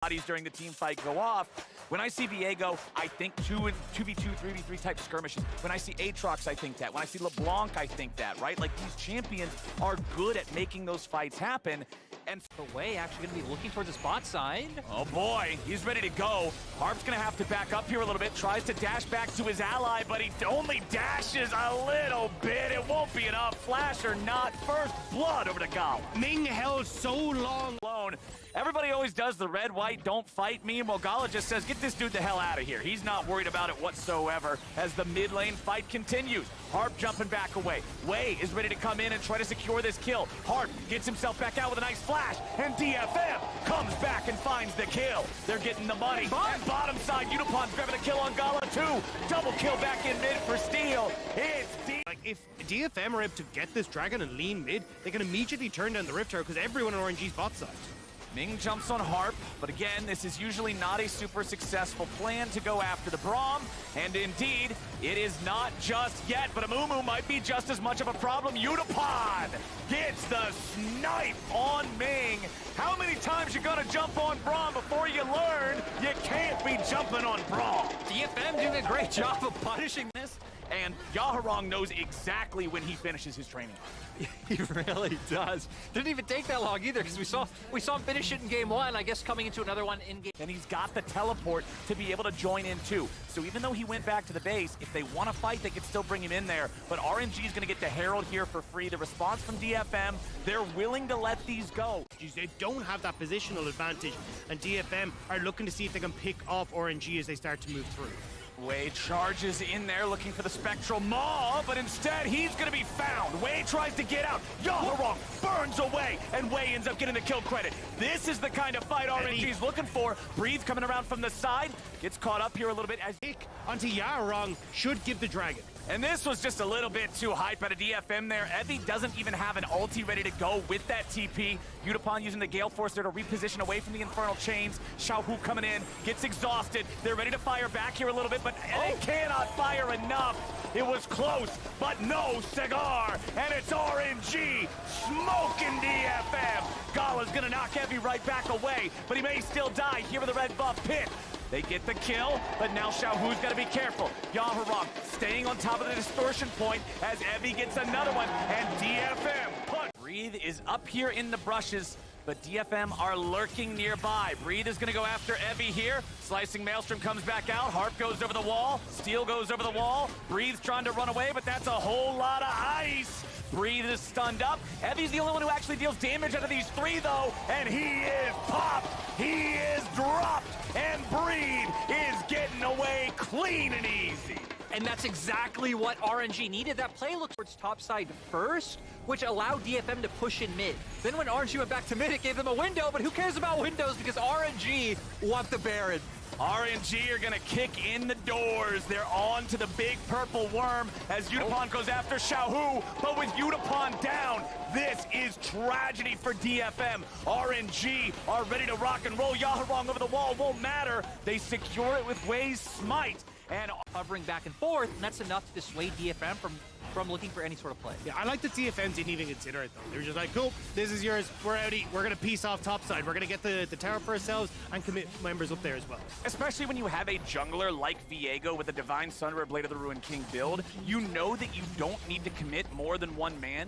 bodies during the team fight go off. When I see Viego, I think 2v2, 3v3 type skirmishes. When I see Aatrox, I think that. When I see LeBlanc, I think that, right? Like, these champions are good at making those fights happen. And Away actually going to be looking towards the spot side. Oh boy, he's ready to go. Harp's going to have to back up here a little bit. Tries to dash back to his ally, but he only dashes a little bit. It won't be enough. Flash or not, first blood over to Gala. Ming held so long. Alone. Everybody always does the red, white, don't fight meme. Well, Gala just says, get this dude the hell out of here. He's not worried about it whatsoever as the mid lane fight continues. Harp jumping back away. Wei is ready to come in and try to secure this kill. Harp gets himself back out with a nice flash, and DFM comes back and finds the kill. They're getting the money. And bottom side, Unipon's grabbing a kill on Gala too. Double kill back in mid for Steel. It's D. Like, if DFM are able to get this dragon and lean mid, they can immediately turn down the Rift Tower because everyone on RNG's bot side. Ming jumps on Harp, but again, this is usually not a super successful plan to go after the Braum, and indeed, it is not just yet, but Amumu might be just as much of a problem. Unipod gets the snipe on Ming. How many times you gonna jump on Braum before you learn you can't be jumping on Braum? DFM doing a great job of punishing this. And Yaharong knows exactly when he finishes his training. He really does. Didn't even take that long either, because we saw him finish it in game one. I guess coming into another one in game. And he's got the teleport to be able to join in too. So even though he went back to the base, if they want to fight, they can still bring him in there. But RNG is going to get the Herald here for free. The response from DFM, they're willing to let these go. They don't have that positional advantage, and DFM are looking to see if they can pick off RNG as they start to move through. Wei charges in there looking for the Spectral Maw, but instead he's going to be found. Wei tries to get out. Yaharong burns away, and Wei ends up getting the kill credit. This is the kind of fight RNG's looking for. Breathe coming around from the side. Gets caught up here a little bit as Pick onto Yaharong should give the dragon. And this was just a little bit too hype out of DFM there. Evie doesn't even have an ulti ready to go with that TP. Unipon using the Gale Force there to reposition away from the Infernal Chains. Xiaohu coming in, gets exhausted. They're ready to fire back here a little bit, but they cannot fire enough. It was close, but no cigar. And it's RNG smoking DFM. Gala's gonna knock Evie right back away, but he may still die here in the red buff pit. They get the kill, but now Xiaohu's got to be careful. Yaharong staying on top of the distortion point as Evie gets another one, and DFM punch. Breathe is up here in the brushes, but DFM are lurking nearby. Breathe is going to go after Evie here. Slicing Maelstrom comes back out. Harp goes over the wall. Steel goes over the wall. Breathe's trying to run away, but that's a whole lot of ice. Breathe is stunned up. Evie's the only one who actually deals damage out of these three, though, and he is popped. He is dropped, and Breathe is getting away clean and easy. And that's exactly what RNG needed. That play looked towards top side first, which allowed DFM to push in mid. Then when RNG went back to mid, it gave them a window, but who cares about windows because RNG want the Baron. RNG are going to kick in the doors. They're on to the big purple worm as Unipon goes after Xiaohu, but with Unipon down, this is tragedy for DFM. RNG are ready to rock and roll. Yaharong over the wall won't matter. They secure it with Wei's Smite. And hovering back and forth, and that's enough to dissuade DFM from looking for any sort of play. Yeah, I like that DFM didn't even consider it, though. They were just like, cool, this is yours, we're outie, we're going to piece off topside, we're going to get the tower for ourselves and commit members up there as well. Especially when you have a jungler like Viego with a Divine Sunderer Blade of the Ruined King build, you know that you don't need to commit more than one man.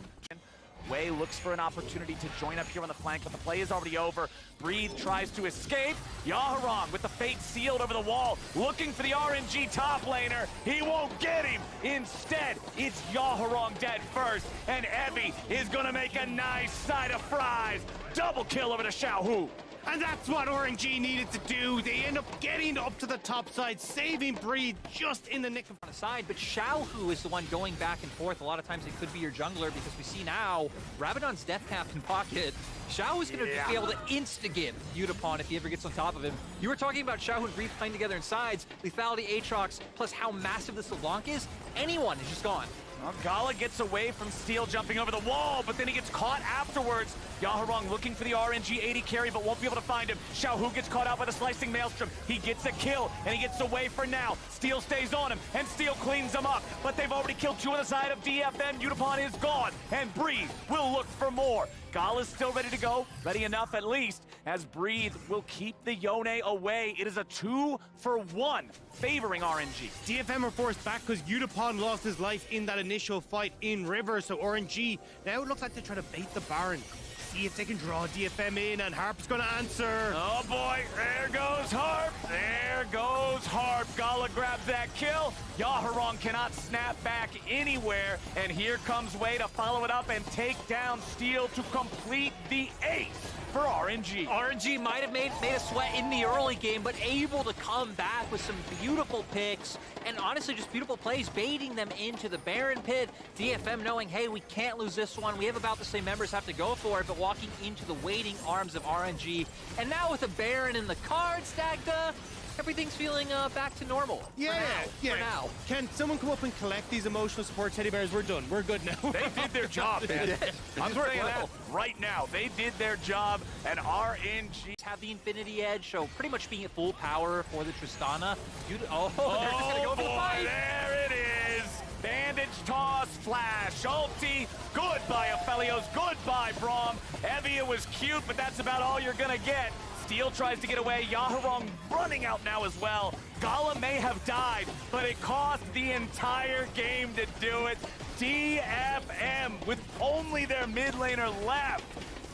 Wei looks for an opportunity to join up here on the flank, but the play is already over. Breathe tries to escape. Yaharong with the fate sealed over the wall, looking for the RNG top laner. He won't get him. Instead, it's Yaharong dead first, and Evie is gonna make a nice side of fries. Double kill over to Xiaohu. And that's what RNG needed to do. They end up getting up to the top side, saving Breathe just in the nick of on the side, but Xiaohu is the one going back and forth. A lot of times it could be your jungler because we see now Rabadon's death cap in pocket. Xiaohu's going to be able to insta-give Unipon if he ever gets on top of him. You were talking about Xiaohu and Breathe playing together in sides, lethality Aatrox, plus how massive this LeBlanc is. Anyone is just gone. Well, Gala gets away from Steel jumping over the wall, but then he gets caught afterwards. Yaharong looking for the RNG 80 carry, but won't be able to find him. Xiaohu gets caught out by the slicing maelstrom. He gets a kill, and he gets away for now. Steel stays on him, and Steel cleans him up. But they've already killed 2 on the side of DFM. Udapon is gone, and Breathe will look for more. Gala's still ready to go, ready enough at least, as Breathe will keep the Yone away. It is a 2-for-1 favoring RNG. DFM are forced back because Udapon lost his life in that initial fight in River, so RNG now it looks like they're trying to bait the Baron. See if they can draw DFM in, and Harp's gonna answer. Oh boy, there goes Harp. There goes Harp. Gala grabs that kill. Yaharong cannot snap back anywhere, and here comes Wei to follow it up and take down Steel to complete the ace for RNG. RNG might have made a sweat in the early game, but able to come back with some beautiful picks and honestly just beautiful plays, baiting them into the Baron pit. DFM knowing, hey, we can't lose this one. We have about the same members, have to go for it, but walking into the waiting arms of RNG. And now with a Baron in the cards, Dagda, everything's feeling back to normal. Yeah. For now. Can someone come up and collect these emotional support teddy bears? We're done. We're good now. They did their job, man. I'm saying that right now. They did their job, and RNG have the Infinity Edge, so pretty much being at full power for the Tristana. They're just gonna go for the boy, fight. there it is. Bandage toss, flash, ulti. Goodbye, Aphelios. Goodbye, Braum. Evie, it was cute, but that's about all you're gonna get. Steel tries to get away. Yaharong running out now as well. Gala may have died, but it cost the entire game to do it. DFM, with only their mid laner left,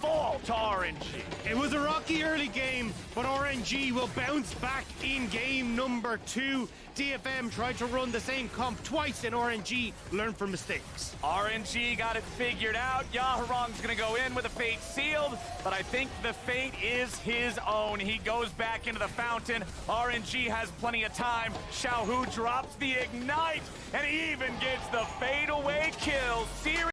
fall to RNG. It was a rocky early game, but RNG will bounce back in game number 2. DFM tried to run the same comp twice, and RNG learned from mistakes. RNG got it figured out. Yaharong's gonna go in with a fate sealed, but I think the fate is his own. He goes back into the fountain. RNG has plenty of time. Xiaohu drops the ignite, and he even gets the fade away kill.